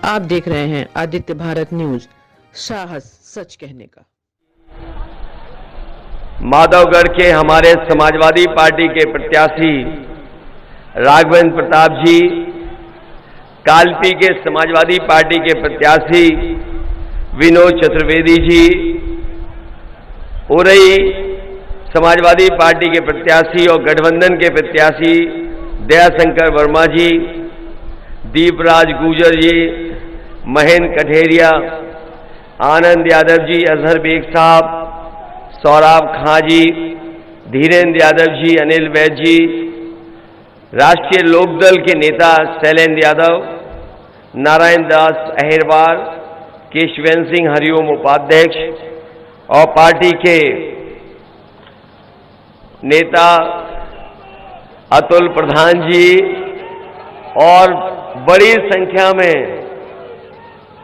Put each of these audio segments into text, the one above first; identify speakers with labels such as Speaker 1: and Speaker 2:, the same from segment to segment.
Speaker 1: आप देख रहे हैं आदित्य भारत न्यूज, साहस सच कहने का।
Speaker 2: माधवगढ़ के हमारे समाजवादी पार्टी के प्रत्याशी राघवेंद्र प्रताप जी, कालपी के समाजवादी पार्टी के प्रत्याशी विनोद चतुर्वेदी जी, उरई समाजवादी पार्टी के प्रत्याशी और गठबंधन के प्रत्याशी दयाशंकर वर्मा जी, दीपराज गुजर जी, महेंद्र कठेरिया, आनंद यादव जी, अजहर बेग साहब, सौरभ खां जी, धीरेन्द्र यादव जी, अनिल वैद जी, राष्ट्रीय लोकदल के नेता शैलेंद्र यादव, नारायण दास अहिरवार, केशवेंद्र सिंह हरिओम उपाध्यक्ष और पार्टी के नेता अतुल प्रधान जी और बड़ी संख्या में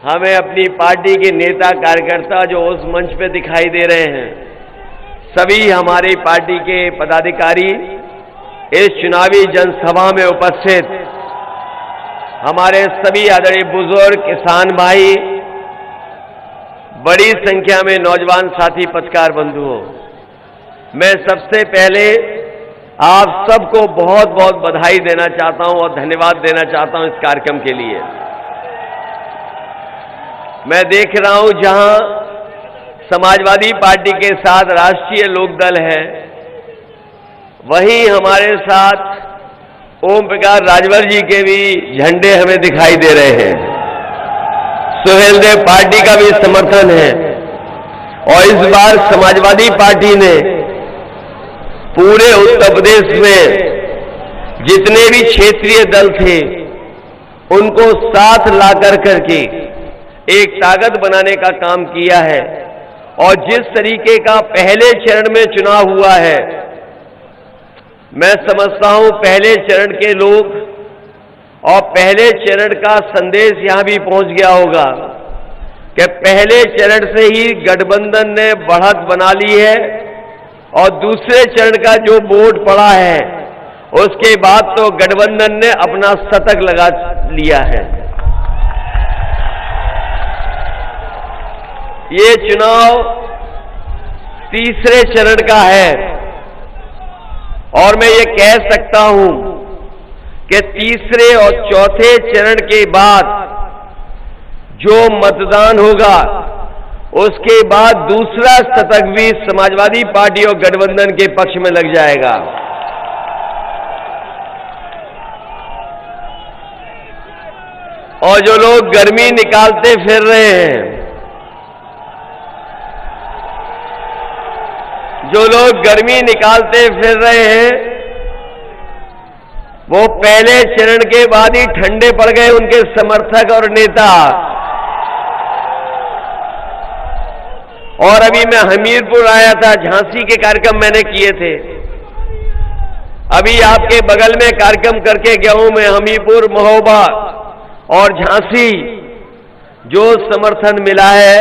Speaker 2: हमें अपनी पार्टी के नेता कार्यकर्ता जो उस मंच पे दिखाई दे रहे हैं, सभी हमारी पार्टी के पदाधिकारी इस चुनावी जनसभा में उपस्थित, हमारे सभी आदरणीय बुजुर्ग किसान भाई, बड़ी संख्या में नौजवान साथी पत्रकार बंधुओं, मैं सबसे पहले आप सबको बहुत बहुत बधाई देना चाहता हूं और धन्यवाद देना चाहता हूं इस कार्यक्रम के लिए। मैं देख रहा हूं जहां समाजवादी पार्टी के साथ राष्ट्रीय लोकदल है, वहीं हमारे साथ ओम प्रकाश राजभर जी के भी झंडे हमें दिखाई दे रहे हैं। सुहेलदेव पार्टी का भी समर्थन है और इस बार समाजवादी पार्टी ने पूरे उत्तर प्रदेश में जितने भी क्षेत्रीय दल थे उनको साथ ला करके एक ताकत बनाने का काम किया है। और जिस तरीके का पहले चरण में चुनाव हुआ है, मैं समझता हूं पहले चरण के लोग और पहले चरण का संदेश यहां भी पहुंच गया होगा कि पहले चरण से ही गठबंधन ने बढ़त बना ली है और दूसरे चरण का जो वोट पड़ा है उसके बाद तो गठबंधन ने अपना शतक लगा लिया है। ये चुनाव तीसरे चरण का है और मैं ये कह सकता हूं कि तीसरे और चौथे चरण के बाद जो मतदान होगा उसके बाद दूसरा शतक भी समाजवादी पार्टी और गठबंधन के पक्ष में लग जाएगा। और जो लोग गर्मी निकालते फिर रहे हैं, जो लोग गर्मी निकालते फिर रहे हैं, वो पहले चरण के बाद ही ठंडे पड़ गए उनके समर्थक और नेता। और अभी मैं हमीरपुर आया था, झांसी के कार्यक्रम मैंने किए थे, अभी आपके बगल में कार्यक्रम करके गया हूं मैं, हमीरपुर, महोबा और झांसी। जो समर्थन मिला है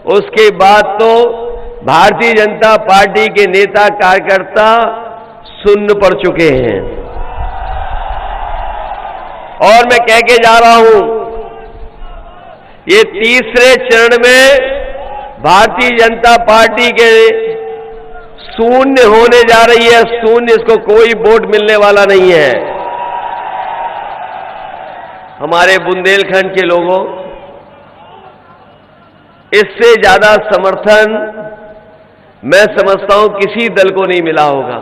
Speaker 2: उसके बाद तो भारतीय जनता पार्टी के नेता कार्यकर्ता सुन्न पड़ चुके हैं। और मैं कह के जा रहा हूं, ये तीसरे चरण में भारतीय जनता पार्टी के शून्य होने जा रही है, शून्य, इसको कोई वोट मिलने वाला नहीं है। हमारे बुंदेलखंड के लोगों, इससे ज्यादा समर्थन मैं समझता हूं किसी दल को नहीं मिला होगा।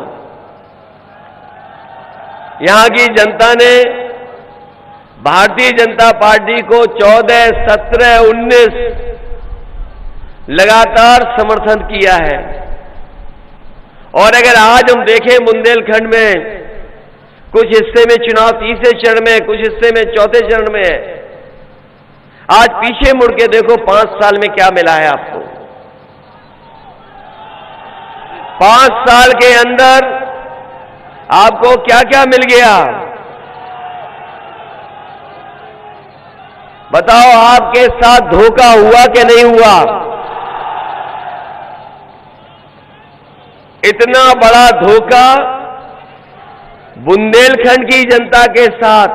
Speaker 2: यहां की जनता ने भारतीय जनता पार्टी को 14, 17, 19 लगातार समर्थन किया है। और अगर आज हम देखें बुंदेलखंड में कुछ हिस्से में चुनाव तीसरे चरण में, कुछ हिस्से में चौथे चरण में है। आज पीछे मुड़ के देखो 5 साल में क्या मिला है आपको। 5 साल के अंदर आपको क्या क्या मिल गया बताओ। आपके साथ धोखा हुआ कि नहीं हुआ? इतना बड़ा धोखा बुंदेलखंड की जनता के साथ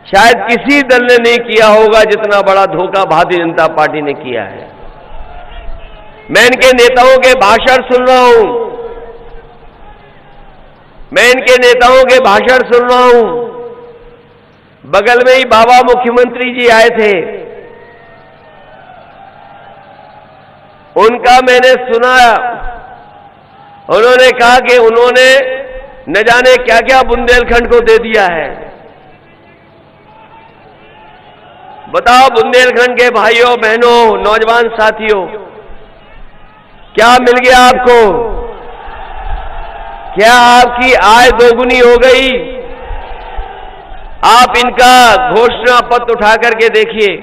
Speaker 2: शायद किसी दल ने नहीं किया होगा जितना बड़ा धोखा भारतीय जनता पार्टी ने किया है। मैं इनके नेताओं के भाषण सुन रहा हूं, मैं इनके नेताओं के भाषण सुन रहा हूं। बगल में ही बाबा मुख्यमंत्री जी आए थे, उनका मैंने सुना। उन्होंने कहा कि उन्होंने न जाने क्या क्या बुंदेलखंड को दे दिया है। बताओ बुंदेलखंड के भाइयों बहनों नौजवान साथियों, क्या मिल गया आपको? क्या आपकी आय दोगुनी हो गई? आप इनका घोषणा पत्र उठा करके देखिए।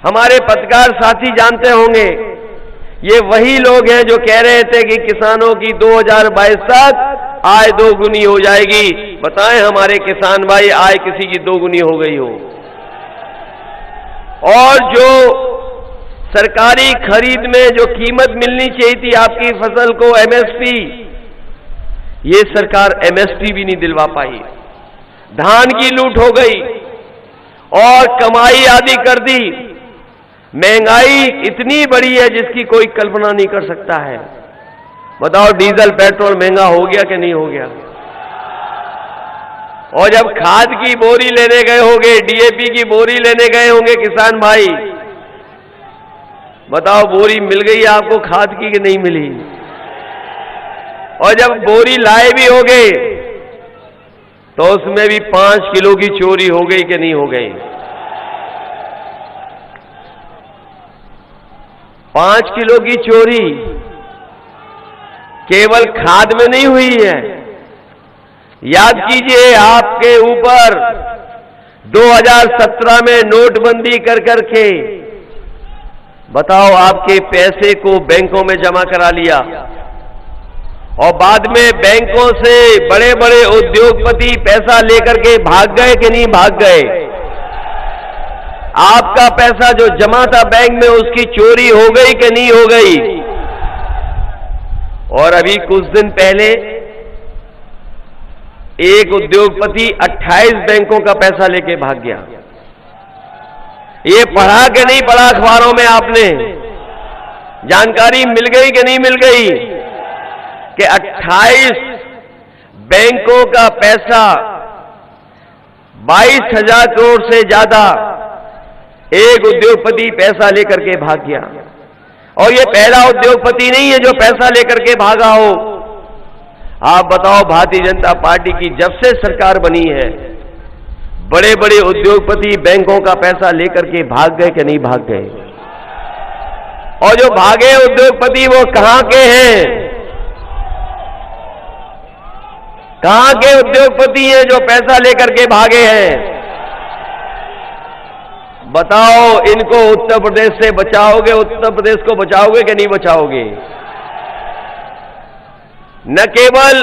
Speaker 2: हमारे पत्रकार साथी जानते होंगे, ये वही लोग हैं जो कह रहे थे कि किसानों की 2022 तक आय दोगुनी हो जाएगी। बताएं हमारे किसान भाई, आय किसी की दोगुनी हो गई हो? और जो सरकारी खरीद में जो कीमत मिलनी चाहिए थी आपकी फसल को, एमएसपी, ये सरकार एमएसपी भी नहीं दिलवा पाई। धान की लूट हो गई और कमाई आदि कर दी। महंगाई इतनी बड़ी है जिसकी कोई कल्पना नहीं कर सकता है। बताओ डीजल पेट्रोल महंगा हो गया कि नहीं हो गया? और जब खाद की बोरी लेने गए होंगे, डीएपी की बोरी लेने गए होंगे किसान भाई, बताओ बोरी मिल गई आपको खाद की कि नहीं मिली? और जब बोरी लाए भी होंगे तो उसमें भी 5 किलो की चोरी हो गई कि नहीं हो गई? 5 किलो की चोरी केवल खाद में नहीं हुई है। याद कीजिए, आपके ऊपर 2017 में नोटबंदी कर करके बताओ आपके पैसे को बैंकों में जमा करा लिया और बाद में बैंकों से बड़े बड़े उद्योगपति पैसा लेकर के भाग गए कि नहीं भाग गए? आपका पैसा जो जमा था बैंक में उसकी चोरी हो गई कि नहीं हो गई? और अभी कुछ दिन पहले एक उद्योगपति 28 बैंकों का पैसा लेके भाग गया। ये पढ़ा कि नहीं पढ़ा अखबारों में आपने? जानकारी मिल गई कि नहीं मिल गई कि 28 बैंकों का पैसा 22,000 करोड़ से ज्यादा एक उद्योगपति पैसा लेकर के भाग गया। और ये पहला उद्योगपति नहीं है जो पैसा लेकर के भागा हो। आप बताओ, भारतीय जनता पार्टी की जब से सरकार बनी है बड़े बड़े उद्योगपति बैंकों का पैसा लेकर के भाग गए कि नहीं भाग गए? और जो भागे उद्योगपति वो कहां के हैं? कहां के उद्योगपति हैं जो पैसा लेकर के भागे हैं? बताओ, इनको उत्तर प्रदेश से बचाओगे? उत्तर प्रदेश को बचाओगे कि नहीं बचाओगे? न केवल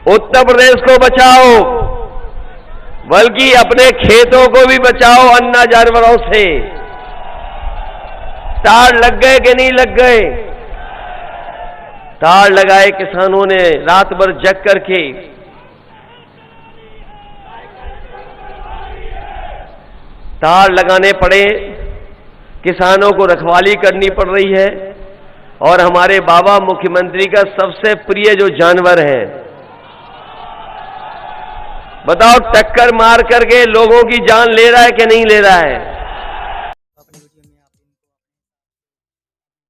Speaker 2: उत्तर प्रदेश को बचाओ बल्कि अपने खेतों को भी बचाओ अन्ना जानवरों से। तार लग गए कि नहीं लग गए? तार लगाए किसानों ने रात भर जग करके। तार लगाने पड़े, किसानों को रखवाली करनी पड़ रही है। और हमारे बाबा मुख्यमंत्री का सबसे प्रिय जो जानवर है, बताओ टक्कर मार करके लोगों की जान ले रहा है कि नहीं ले रहा है?